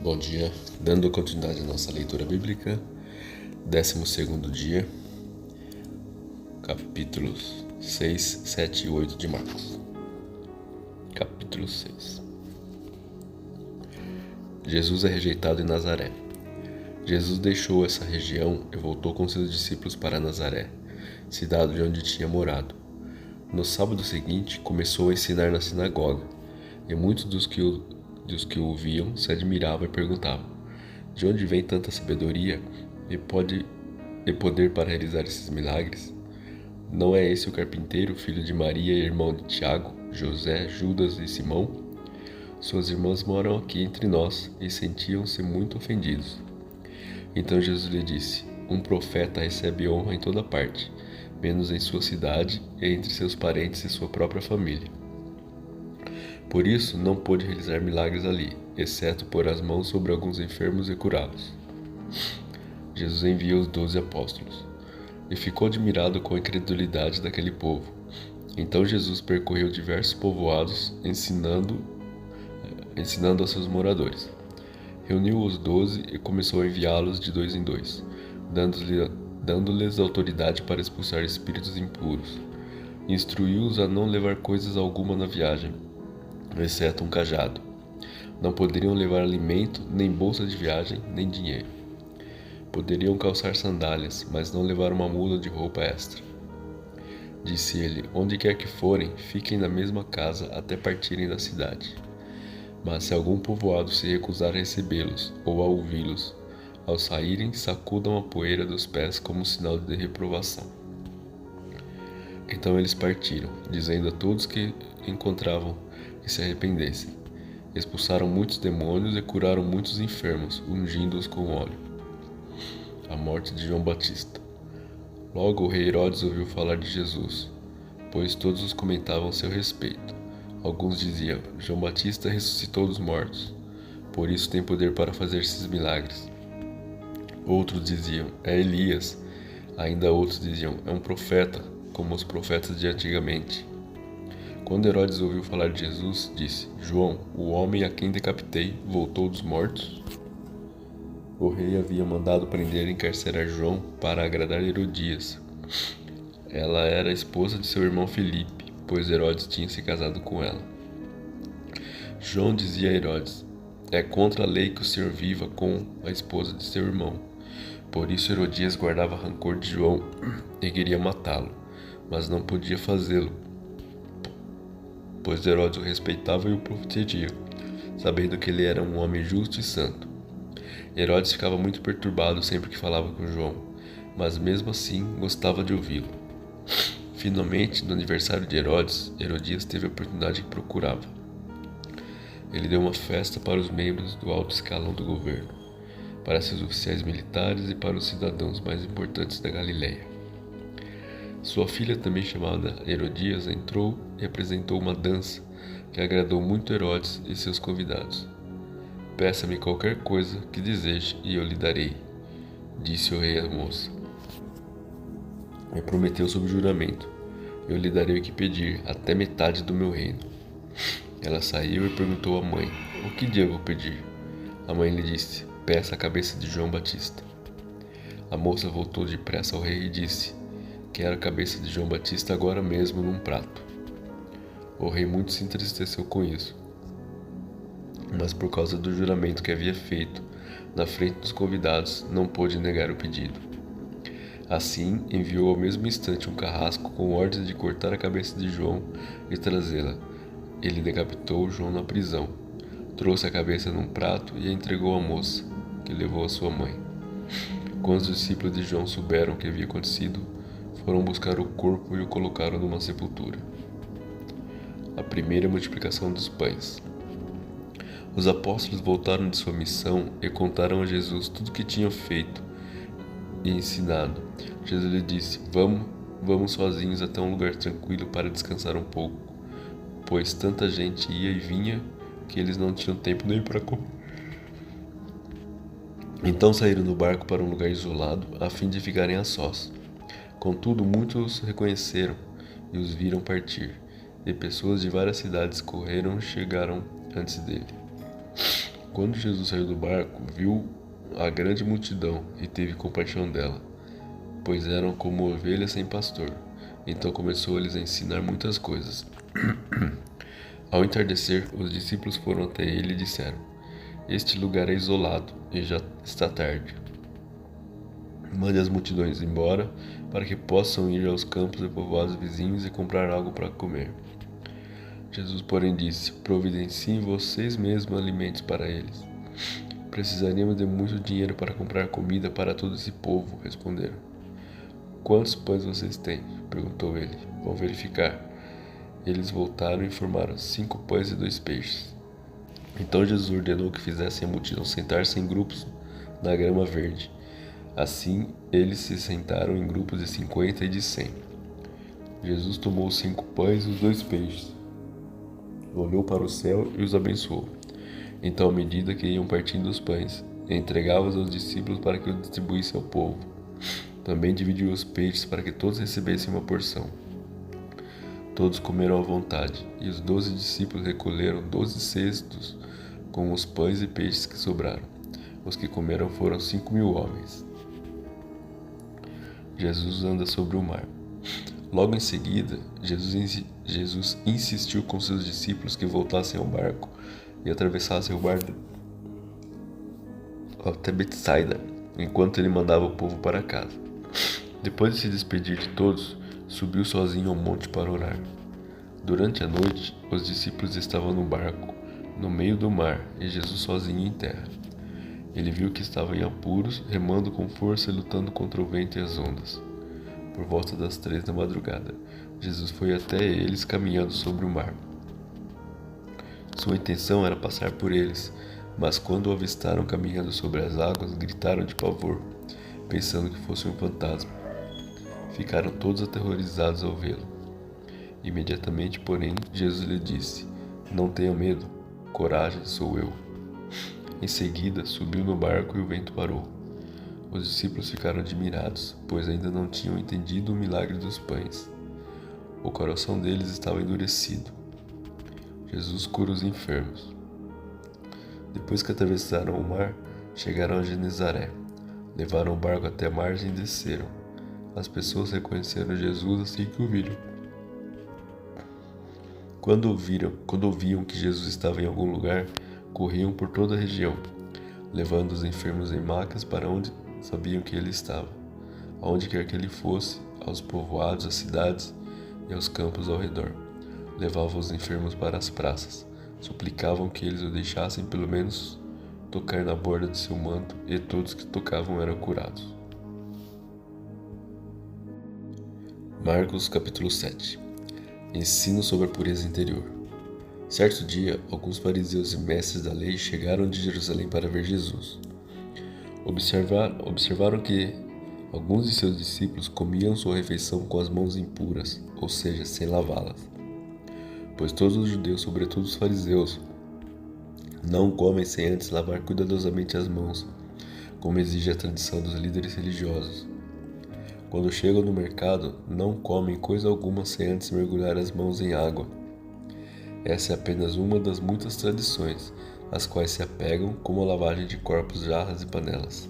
Bom dia, dando continuidade à nossa leitura bíblica, 12º dia, capítulos 6, 7 e 8 de Marcos. Capítulo 6. Jesus é rejeitado em Nazaré. Jesus deixou essa região e voltou com seus discípulos para Nazaré, cidade de onde tinha morado. No sábado seguinte, começou a ensinar na sinagoga, e muitos dos que o viam se admiravam e perguntavam: de onde vem tanta sabedoria e poder para realizar esses milagres? Não é esse o carpinteiro, filho de Maria e irmão de Tiago, José, Judas e Simão? Suas irmãs moram aqui entre nós, e sentiam-se muito ofendidos. Então Jesus lhe disse: um profeta recebe honra em toda parte, menos em sua cidade e entre seus parentes e sua própria família. Por isso não pôde realizar milagres ali, exceto pôr as mãos sobre alguns enfermos e curá-los. Jesus envia os 12 apóstolos, e ficou admirado com a incredulidade daquele povo. Então Jesus percorreu diversos povoados, ensinando aos seus moradores. Reuniu os 12 e começou a enviá-los de dois em dois, dando-lhes autoridade para expulsar espíritos impuros. Instruiu-os a não levar coisas alguma na viagem, exceto um cajado. Não poderiam levar alimento, nem bolsa de viagem, nem dinheiro. Poderiam calçar sandálias, mas não levar uma muda de roupa extra. Disse ele: onde quer que forem, fiquem na mesma casa até partirem da cidade. Mas se algum povoado se recusar a recebê-los ou a ouvi-los, ao saírem, sacudam a poeira dos pés como sinal de reprovação. Então eles partiram, dizendo a todos que encontravam que se arrependessem. Expulsaram muitos demônios e curaram muitos enfermos, ungindo-os com óleo. A morte de João Batista. Logo o rei Herodes ouviu falar de Jesus, pois todos os comentavam a seu respeito. Alguns diziam: João Batista ressuscitou dos mortos, por isso tem poder para fazer esses milagres. Outros diziam: é Elias. Ainda outros diziam: é um profeta, como os profetas de antigamente. Quando Herodes ouviu falar de Jesus, disse: João, o homem a quem decapitei, voltou dos mortos? O rei havia mandado prender e encarcerar João para agradar Herodias. Ela era a esposa de seu irmão Filipe, pois Herodes tinha se casado com ela. João dizia a Herodes: é contra a lei que o senhor viva com a esposa de seu irmão. Por isso Herodias guardava rancor de João e queria matá-lo, mas não podia fazê-lo, pois Herodes o respeitava e o protegia, sabendo que ele era um homem justo e santo. Herodes ficava muito perturbado sempre que falava com João, mas mesmo assim gostava de ouvi-lo. Finalmente, no aniversário de Herodes, Herodias teve a oportunidade que procurava. Ele deu uma festa para os membros do alto escalão do governo, para seus oficiais militares e para os cidadãos mais importantes da Galileia. Sua filha, também chamada Herodias, entrou e apresentou uma dança que agradou muito Herodes e seus convidados. Peça-me qualquer coisa que deseje e eu lhe darei, disse o rei à moça. E prometeu sob juramento: eu lhe darei o que pedir, até metade do meu reino. Ela saiu e perguntou à mãe: o que devo pedir? A mãe lhe disse: peça a cabeça de João Batista. A moça voltou depressa ao rei e disse: quero a cabeça de João Batista agora mesmo num prato. O rei muito se entristeceu com isso, mas por causa do juramento que havia feito na frente dos convidados, não pôde negar o pedido. Assim, enviou ao mesmo instante um carrasco com ordens de cortar a cabeça de João e trazê-la. Ele decapitou João na prisão, trouxe a cabeça num prato e a entregou à moça, que levou à sua mãe. Quando os discípulos de João souberam o que havia acontecido, foram buscar o corpo e o colocaram numa sepultura. A primeira multiplicação dos pães. Os apóstolos voltaram de sua missão e contaram a Jesus tudo o que tinham feito e ensinado. Jesus lhe disse: vamos sozinhos até um lugar tranquilo para descansar um pouco, pois tanta gente ia e vinha que eles não tinham tempo nem para comer. Então saíram do barco para um lugar isolado, a fim de ficarem a sós. Contudo, muitos os reconheceram e os viram partir, e pessoas de várias cidades correram e chegaram antes dele. Quando Jesus saiu do barco, viu a grande multidão e teve compaixão dela, pois eram como ovelhas sem pastor. Então começou a lhes ensinar muitas coisas. Ao entardecer, os discípulos foram até ele e disseram: Este lugar é isolado e já está tarde. Mande as multidões embora, para que possam ir aos campos e povoados vizinhos e comprar algo para comer. Jesus, porém, disse: Providenciem vocês mesmos alimentos para eles. Precisaríamos de muito dinheiro para comprar comida para todo esse povo, responderam. Quantos pães vocês têm? Perguntou ele. Vão verificar. Eles voltaram e informaram: 5 pães e 2 peixes. Então Jesus ordenou que fizessem a multidão sentar-se em grupos na grama verde. Assim, eles se sentaram em grupos de 50 e de 100. Jesus tomou os 5 pães e os 2 peixes, olhou para o céu e os abençoou. Então, à medida que iam partindo os pães, entregava-os aos discípulos para que os distribuíssem ao povo. Também dividiu os peixes para que todos recebessem uma porção. Todos comeram à vontade, e os 12 discípulos recolheram 12 cestos com os pães e peixes que sobraram. Os que comeram foram 5.000 homens. Jesus anda sobre o mar. Logo em seguida, Jesus insistiu com seus discípulos que voltassem ao barco e atravessassem o mar até Betsaida, enquanto ele mandava o povo para casa. Depois de se despedir de todos, subiu sozinho ao monte para orar. Durante a noite, os discípulos estavam no barco, no meio do mar, e Jesus sozinho em terra. Ele viu que estavam em apuros, remando com força e lutando contra o vento e as ondas. Por volta das 3 da madrugada, Jesus foi até eles caminhando sobre o mar. Sua intenção era passar por eles, mas quando o avistaram caminhando sobre as águas, gritaram de pavor, pensando que fosse um fantasma. Ficaram todos aterrorizados ao vê-lo. Imediatamente, porém, Jesus lhe disse: Não tenha medo, coragem, sou eu. Em seguida, subiu no barco e o vento parou. Os discípulos ficaram admirados, pois ainda não tinham entendido o milagre dos pães. O coração deles estava endurecido. Jesus cura os enfermos. Depois que atravessaram o mar, chegaram a Genezaré. Levaram o barco até a margem e desceram. As pessoas reconheceram Jesus assim que o viram. Quando ouviam que Jesus estava em algum lugar, corriam por toda a região, levando os enfermos em macas para onde sabiam que ele estava. Aonde quer que ele fosse, aos povoados, às cidades e aos campos ao redor. Levavam os enfermos para as praças, suplicavam que eles o deixassem pelo menos tocar na borda de seu manto, e todos que tocavam eram curados. Marcos capítulo 7. Ensino sobre a pureza interior. Certo dia, alguns fariseus e mestres da lei chegaram de Jerusalém para ver Jesus. Observaram que alguns de seus discípulos comiam sua refeição com as mãos impuras, ou seja, sem lavá-las. Pois todos os judeus, sobretudo os fariseus, não comem sem antes lavar cuidadosamente as mãos, como exige a tradição dos líderes religiosos. Quando chegam no mercado, não comem coisa alguma sem antes mergulhar as mãos em água. Essa é apenas uma das muitas tradições, às quais se apegam, como a lavagem de corpos, jarras e panelas.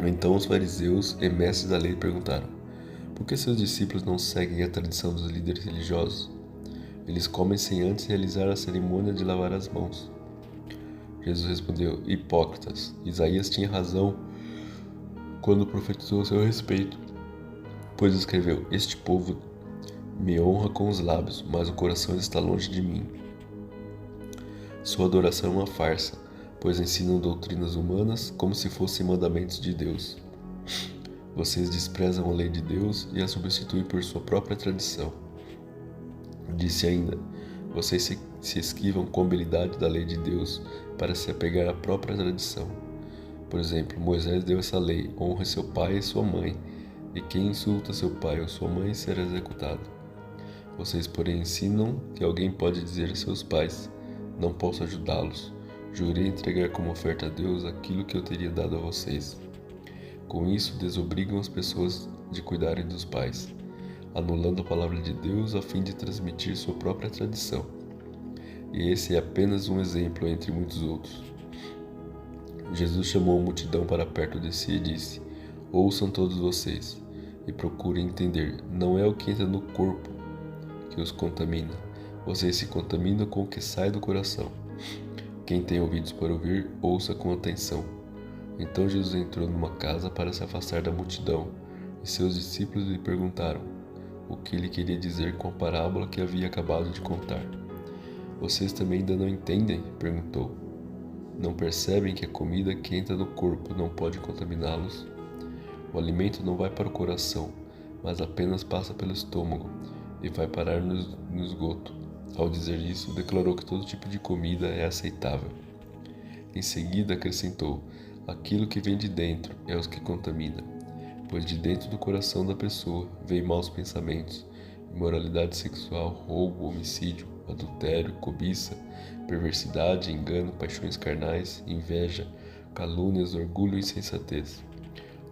Então os fariseus e mestres da lei perguntaram: por que seus discípulos não seguem a tradição dos líderes religiosos? Eles comem sem antes realizar a cerimônia de lavar as mãos. Jesus respondeu: hipócritas, Isaías tinha razão quando profetizou a seu respeito, pois escreveu: este povo me honra com os lábios, mas o coração está longe de mim. Sua adoração é uma farsa, pois ensinam doutrinas humanas como se fossem mandamentos de Deus. Vocês desprezam a lei de Deus e a substituem por sua própria tradição. Disse ainda: vocês se esquivam com habilidade da lei de Deus para se apegar à própria tradição. Por exemplo, Moisés deu essa lei: honre seu pai e sua mãe, e quem insulta seu pai ou sua mãe será executado. Vocês, porém, ensinam que alguém pode dizer a seus pais: não posso ajudá-los. Jurei entregar como oferta a Deus aquilo que eu teria dado a vocês. Com isso, desobrigam as pessoas de cuidarem dos pais, anulando a palavra de Deus a fim de transmitir sua própria tradição. e esse é apenas um exemplo entre muitos outros. Jesus chamou a multidão para perto de si e disse: ouçam todos vocês e procurem entender. Não é o que entra no corpo que os contamina. Vocês se contaminam com o que sai do coração. Quem tem ouvidos para ouvir, ouça com atenção. Então Jesus entrou numa casa para se afastar da multidão, e seus discípulos lhe perguntaram o que ele queria dizer com a parábola que havia acabado de contar. Vocês também ainda não entendem? Perguntou. Não percebem que a comida que entra no corpo não pode contaminá-los? O alimento não vai para o coração, mas apenas passa pelo estômago e vai parar no esgoto. Ao dizer isso, declarou que todo tipo de comida é aceitável. Em seguida, acrescentou: aquilo que vem de dentro é o que contamina, pois de dentro do coração da pessoa vêm maus pensamentos, imoralidade sexual, roubo, homicídio, adultério, cobiça, perversidade, engano, paixões carnais, inveja, calúnias, orgulho e insensatez.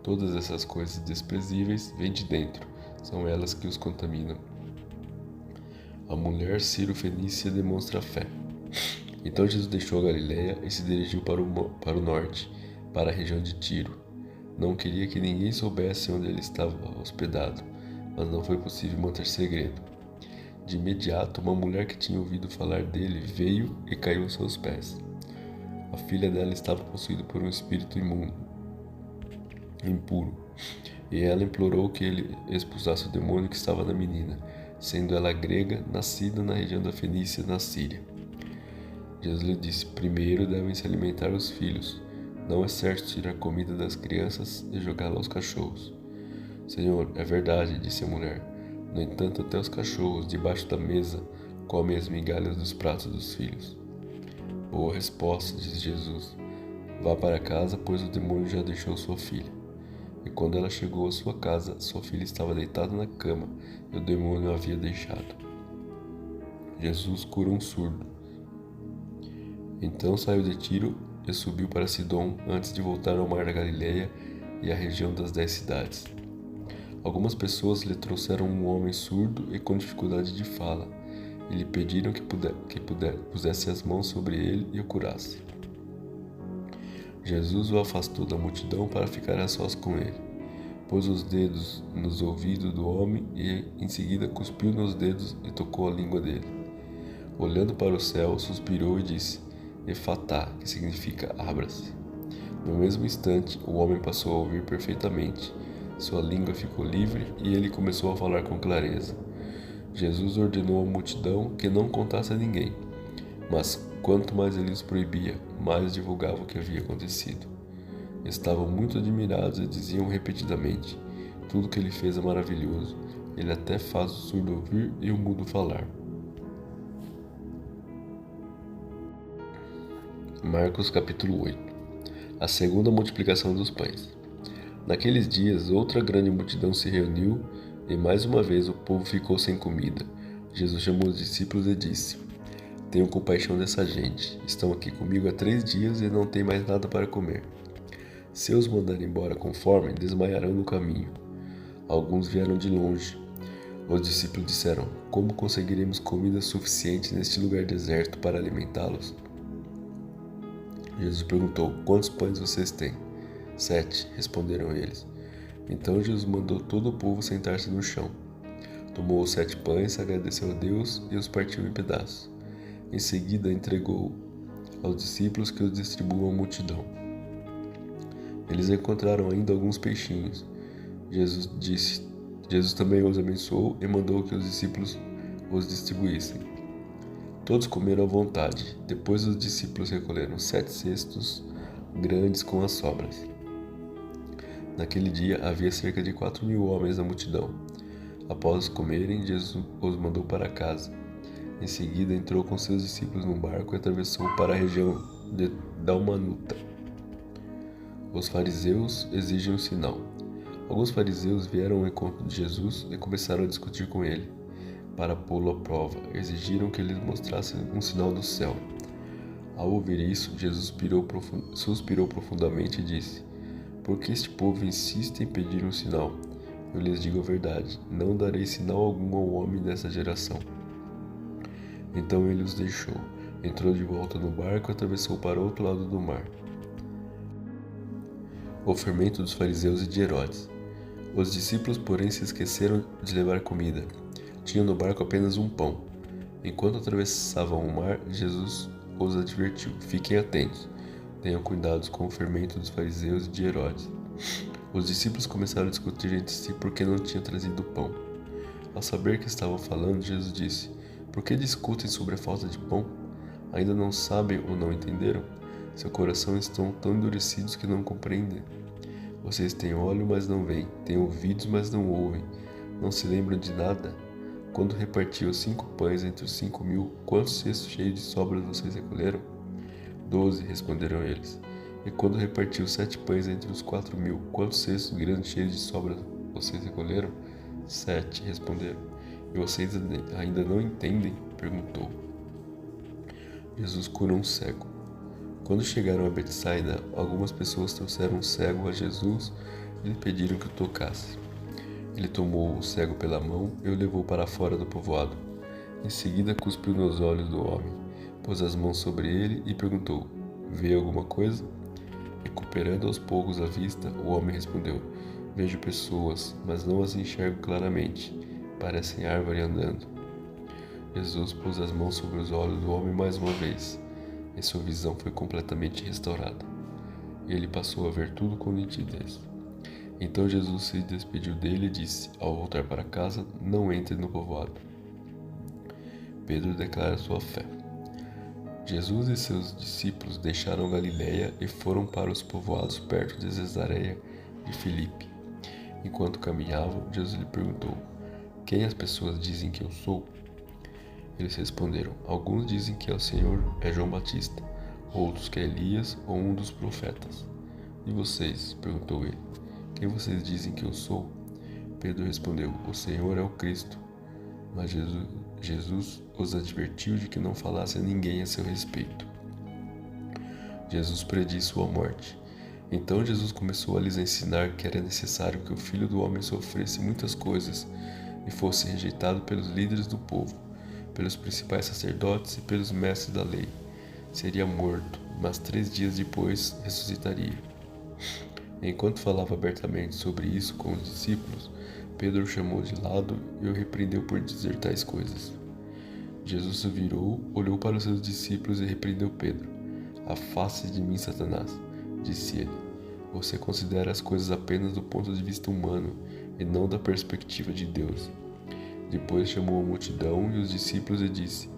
Todas essas coisas desprezíveis vêm de dentro, são elas que os contaminam. A mulher Ciro-fenícia demonstra fé. Então Jesus deixou a Galiléia e se dirigiu para o norte, para a região de Tiro. Não queria que ninguém soubesse onde ele estava hospedado, mas não foi possível manter segredo. De imediato, uma mulher que tinha ouvido falar dele veio e caiu aos seus pés. A filha dela estava possuída por um espírito impuro, e ela implorou que ele expulsasse o demônio que estava na menina, sendo ela grega, nascida na região da Fenícia, na Síria. Jesus lhe disse: primeiro devem se alimentar os filhos. Não é certo tirar comida das crianças e jogá-la aos cachorros. Senhor, é verdade, disse a mulher. No entanto, até os cachorros, debaixo da mesa, comem as migalhas dos pratos dos filhos. Boa resposta, disse Jesus. Vá para casa, pois o demônio já deixou sua filha. E quando ela chegou à sua casa, sua filha estava deitada na cama e o demônio a havia deixado. Jesus cura um surdo. Então saiu de Tiro e subiu para Sidom antes de voltar ao mar da Galileia e à região das 10 cidades. Algumas pessoas lhe trouxeram um homem surdo e com dificuldade de fala, e lhe pediram que pusesse as mãos sobre ele e o curasse. Jesus o afastou da multidão para ficar a sós com ele. Pôs os dedos nos ouvidos do homem e, em seguida, cuspiu nos dedos e tocou a língua dele. Olhando para o céu, suspirou e disse: Efatá, que significa abra-se. No mesmo instante, o homem passou a ouvir perfeitamente. Sua língua ficou livre e ele começou a falar com clareza. Jesus ordenou à multidão que não contasse a ninguém, mas quanto mais ele os proibia, mais divulgava o que havia acontecido. Estavam muito admirados e diziam repetidamente: tudo que ele fez é maravilhoso. Ele até faz o surdo ouvir e o mudo falar. Marcos capítulo 8. A segunda multiplicação dos pães. Naqueles dias, outra grande multidão se reuniu e mais uma vez o povo ficou sem comida. Jesus chamou os discípulos e disse: Tenho compaixão dessa gente. Estão aqui comigo há 3 dias e não têm mais nada para comer. Se eu os mandar embora com fome, desmaiarão no caminho. Alguns vieram de longe. Os discípulos disseram: Como conseguiremos comida suficiente neste lugar deserto para alimentá-los? Jesus perguntou: Quantos pães vocês têm? 7, responderam eles. Então Jesus mandou todo o povo sentar-se no chão. Tomou os 7 pães, agradeceu a Deus e os partiu em pedaços. Em seguida entregou aos discípulos que os distribuíam à multidão. Eles encontraram ainda alguns peixinhos. Jesus também os abençoou e mandou que os discípulos os distribuíssem. Todos comeram à vontade. Depois os discípulos recolheram 7 cestos grandes com as sobras. Naquele dia havia cerca de 4.000 homens na multidão. Após comerem, Jesus os mandou para casa. Em seguida entrou com seus discípulos num barco e atravessou para a região de Dalmanuta. Os fariseus exigem um sinal. Alguns fariseus vieram ao encontro de Jesus e começaram a discutir com ele. Para pô-lo à prova, exigiram que ele mostrasse um sinal do céu. Ao ouvir isso, Jesus suspirou profundamente e disse: Por que este povo insiste em pedir um sinal? Eu lhes digo a verdade, não darei sinal algum ao homem dessa geração. Então ele os deixou, Entrou de volta no barco e atravessou para o outro lado do mar. O fermento dos fariseus e de Herodes. Os discípulos, porém, se esqueceram de levar comida. Tinham no barco apenas um pão. Enquanto atravessavam o mar, Jesus os advertiu: fiquem atentos, tenham cuidado com o fermento dos fariseus e de Herodes. Os discípulos começaram a discutir entre si porque não tinham trazido pão. Ao saber que estavam falando, Jesus disse: por que discutem sobre a falta de pão? Ainda não sabem ou não entenderam? Seu coração estão tão endurecidos que não compreendem. Vocês têm olho, mas não veem, têm ouvidos, mas não ouvem. Não se lembram de nada? Quando repartiu os 5 pães entre os 5.000, quantos cestos cheios de sobras vocês recolheram? 12, responderam eles. E quando repartiu 7 pães entre os 4.000, quantos cestos grandes cheios de sobras vocês recolheram? 7, responderam. E vocês ainda não entendem? Perguntou. Jesus curou um cego. Quando chegaram a Betsaida, algumas pessoas trouxeram um cego a Jesus e lhe pediram que o tocasse. Ele tomou o cego pela mão e o levou para fora do povoado. Em seguida, cuspiu nos olhos do homem, pôs as mãos sobre ele e perguntou: vê alguma coisa? Recuperando aos poucos a vista, o homem respondeu: vejo pessoas, mas não as enxergo claramente. Parecem árvore andando. Jesus pôs as mãos sobre os olhos do homem mais uma vez, e sua visão foi completamente restaurada. Ele passou a ver tudo com nitidez. Então Jesus se despediu dele e disse, ao voltar para casa: não entre no povoado. Pedro declara sua fé. Jesus e seus discípulos deixaram Galiléia e foram para os povoados perto de Cesareia de Filipe. Enquanto caminhavam, Jesus lhe perguntou: quem as pessoas dizem que eu sou? Eles responderam: alguns dizem que o Senhor é João Batista, outros que é Elias ou um dos profetas. E vocês? Perguntou ele. Quem vocês dizem que eu sou? Pedro respondeu: o Senhor é o Cristo. Mas Jesus os advertiu de que não falasse a ninguém a seu respeito. Jesus prediz sua morte. Então Jesus começou a lhes ensinar que era necessário que o Filho do Homem sofresse muitas coisas e fosse rejeitado pelos líderes do povo, pelos principais sacerdotes e pelos mestres da lei. Seria morto, mas 3 dias depois ressuscitaria. Enquanto falava abertamente sobre isso com os discípulos, Pedro o chamou de lado e o repreendeu por dizer tais coisas. Jesus se virou, olhou para os seus discípulos e repreendeu Pedro. Afaste de mim, Satanás, disse ele. Você considera as coisas apenas do ponto de vista humano e não da perspectiva de Deus. Depois chamou a multidão e os discípulos e disse: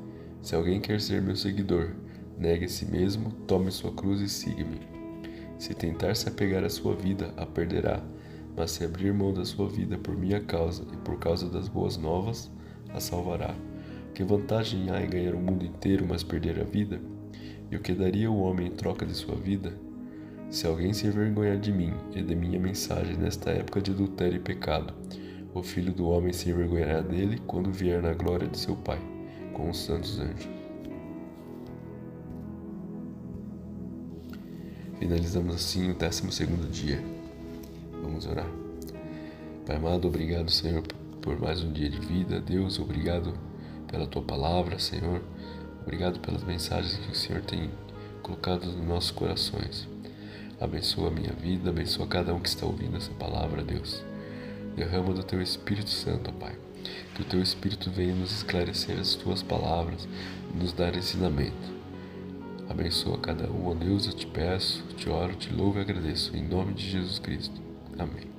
se alguém quer ser meu seguidor, negue a si mesmo, tome sua cruz e siga-me. Se tentar se apegar à sua vida, a perderá, mas se abrir mão da sua vida por minha causa e por causa das boas novas, a salvará. Que vantagem há em ganhar o mundo inteiro, mas perder a vida? E o que daria o homem em troca de sua vida? Se alguém se envergonhar de mim e de minha mensagem nesta época de adultério e pecado, o Filho do Homem se envergonhará dele quando vier na glória de seu Pai, com os santos anjos. Finalizamos assim o 12º dia. Vamos orar. Pai amado, obrigado, Senhor, por mais um dia de vida. Deus, obrigado pela Tua palavra, Senhor. Obrigado pelas mensagens que o Senhor tem colocado nos nossos corações. Abençoa a minha vida, abençoa cada um que está ouvindo essa palavra, Deus. Derrama do Teu Espírito Santo, Pai. Que o Teu Espírito venha nos esclarecer as Tuas palavras e nos dar ensinamento. Abençoa cada um, ó Deus, eu te peço, te oro, te louvo e agradeço. Em nome de Jesus Cristo. Amém.